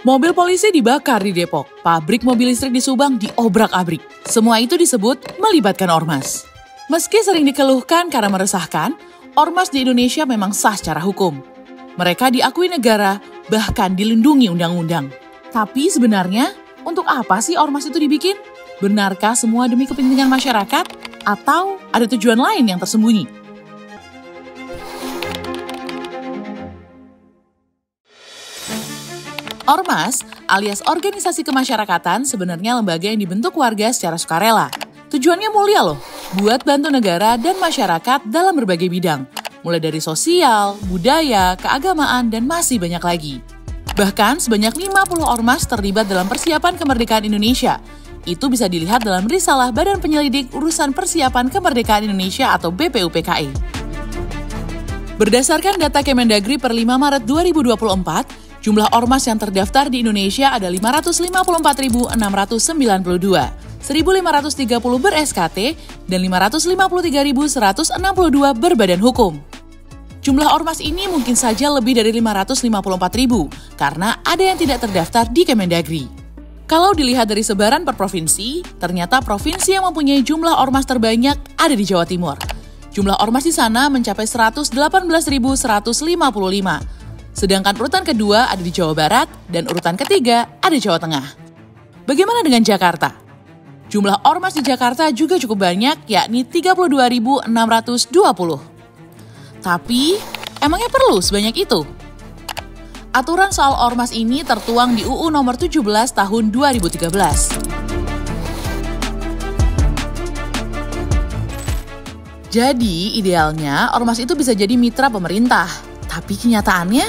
Mobil polisi dibakar di Depok, pabrik mobil listrik di Subang diobrak-abrik. Semua itu disebut melibatkan ormas. Meski sering dikeluhkan karena meresahkan, ormas di Indonesia memang sah secara hukum. Mereka diakui negara, bahkan dilindungi undang-undang. Tapi sebenarnya, untuk apa sih ormas itu dibikin? Benarkah semua demi kepentingan masyarakat? Atau ada tujuan lain yang tersembunyi? Ormas, alias organisasi kemasyarakatan, sebenarnya lembaga yang dibentuk warga secara sukarela. Tujuannya mulia loh, buat bantu negara dan masyarakat dalam berbagai bidang. Mulai dari sosial, budaya, keagamaan, dan masih banyak lagi. Bahkan sebanyak 50 ormas terlibat dalam persiapan kemerdekaan Indonesia. Itu bisa dilihat dalam risalah Badan Penyelidik Urusan Persiapan Kemerdekaan Indonesia atau BPUPKI. Berdasarkan data Kemendagri per 5 Maret 2024, jumlah ormas yang terdaftar di Indonesia ada 554.692, 1.530 ber-SKT, dan 553.162 berbadan hukum. Jumlah ormas ini mungkin saja lebih dari 554.000, karena ada yang tidak terdaftar di Kemendagri. Kalau dilihat dari sebaran per provinsi, ternyata provinsi yang mempunyai jumlah ormas terbanyak ada di Jawa Timur. Jumlah ormas di sana mencapai 118.155. Sedangkan urutan kedua ada di Jawa Barat dan urutan ketiga ada di Jawa Tengah. Bagaimana dengan Jakarta? Jumlah ormas di Jakarta juga cukup banyak, yakni 32.620. Tapi, emangnya perlu sebanyak itu? Aturan soal ormas ini tertuang di UU nomor 17 tahun 2013. Jadi, idealnya ormas itu bisa jadi mitra pemerintah. Tapi kenyataannya,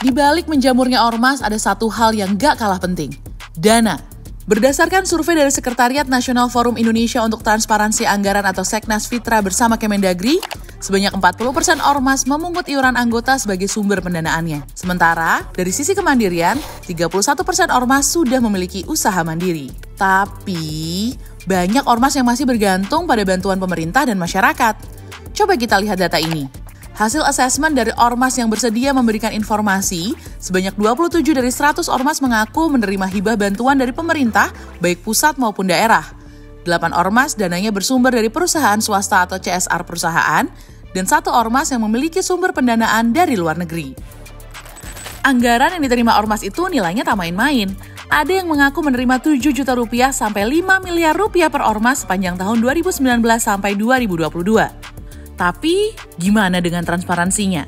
di balik menjamurnya ormas ada satu hal yang gak kalah penting, dana. Berdasarkan survei dari Sekretariat Nasional Forum Indonesia untuk Transparansi Anggaran atau Seknas Fitra bersama Kemendagri, sebanyak 40% ormas memungut iuran anggota sebagai sumber pendanaannya. Sementara, dari sisi kemandirian, 31% ormas sudah memiliki usaha mandiri. Tapi, banyak ormas yang masih bergantung pada bantuan pemerintah dan masyarakat. Coba kita lihat data ini. Hasil asesmen dari ormas yang bersedia memberikan informasi, sebanyak 27 dari 100 ormas mengaku menerima hibah bantuan dari pemerintah, baik pusat maupun daerah. 8 ormas dananya bersumber dari perusahaan swasta atau CSR perusahaan, dan 1 ormas yang memiliki sumber pendanaan dari luar negeri. Anggaran yang diterima ormas itu nilainya tak main-main. Ada yang mengaku menerima 7 juta rupiah sampai 5 miliar rupiah per ormas sepanjang tahun 2019 sampai 2022. Tapi, gimana dengan transparansinya?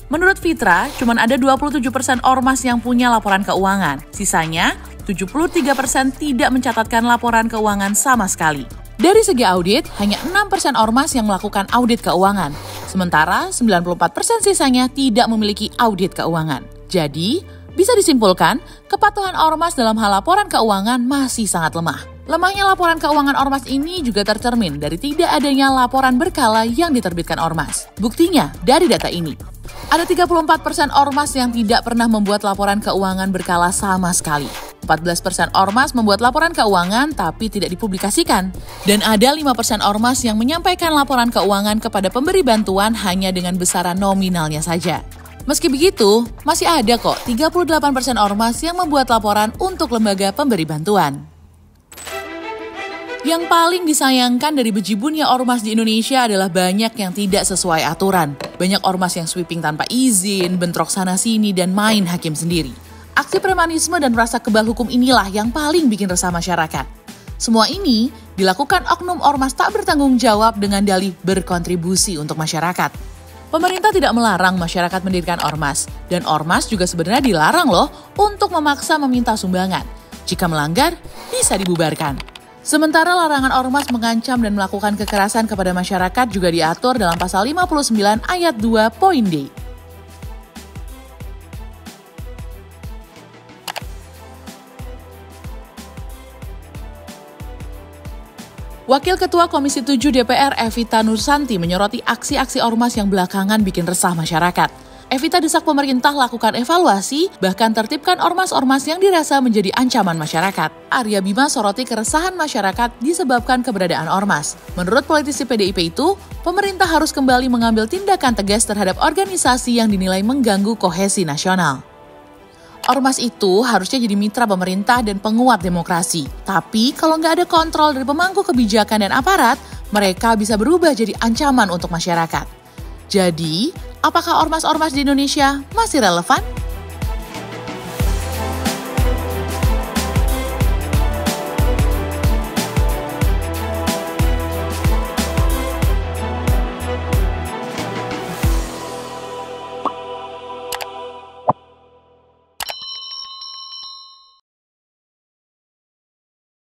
Menurut Fitra, cuma ada 27% ormas yang punya laporan keuangan. Sisanya, 73% tidak mencatatkan laporan keuangan sama sekali. Dari segi audit, hanya 6% ormas yang melakukan audit keuangan. Sementara, 94% sisanya tidak memiliki audit keuangan. Jadi, bisa disimpulkan, kepatuhan ormas dalam hal laporan keuangan masih sangat lemah. Lemahnya laporan keuangan ormas ini juga tercermin dari tidak adanya laporan berkala yang diterbitkan ormas. Buktinya, dari data ini, ada 34% ormas yang tidak pernah membuat laporan keuangan berkala sama sekali. 14% ormas membuat laporan keuangan tapi tidak dipublikasikan. Dan ada 5% ormas yang menyampaikan laporan keuangan kepada pemberi bantuan hanya dengan besaran nominalnya saja. Meski begitu, masih ada kok 38% ormas yang membuat laporan untuk lembaga pemberi bantuan. Yang paling disayangkan dari bejibunnya ormas di Indonesia adalah banyak yang tidak sesuai aturan. Banyak ormas yang sweeping tanpa izin, bentrok sana-sini, dan main hakim sendiri. Aksi premanisme dan rasa kebal hukum inilah yang paling bikin resah masyarakat. Semua ini dilakukan oknum ormas tak bertanggung jawab dengan dalih berkontribusi untuk masyarakat. Pemerintah tidak melarang masyarakat mendirikan ormas, dan ormas juga sebenarnya dilarang loh untuk memaksa meminta sumbangan. Jika melanggar, bisa dibubarkan. Sementara larangan ormas mengancam dan melakukan kekerasan kepada masyarakat juga diatur dalam pasal 59 ayat 2 poin D. Wakil Ketua Komisi 7 DPR Evita Nursanti menyoroti aksi-aksi ormas yang belakangan bikin resah masyarakat. Evita desak pemerintah lakukan evaluasi, bahkan tertibkan ormas-ormas yang dirasa menjadi ancaman masyarakat. Arya Bima soroti keresahan masyarakat disebabkan keberadaan ormas. Menurut politisi PDIP itu, pemerintah harus kembali mengambil tindakan tegas terhadap organisasi yang dinilai mengganggu kohesi nasional. Ormas itu harusnya jadi mitra pemerintah dan penguat demokrasi. Tapi kalau nggak ada kontrol dari pemangku kebijakan dan aparat, mereka bisa berubah jadi ancaman untuk masyarakat. Jadi, apakah ormas-ormas di Indonesia masih relevan?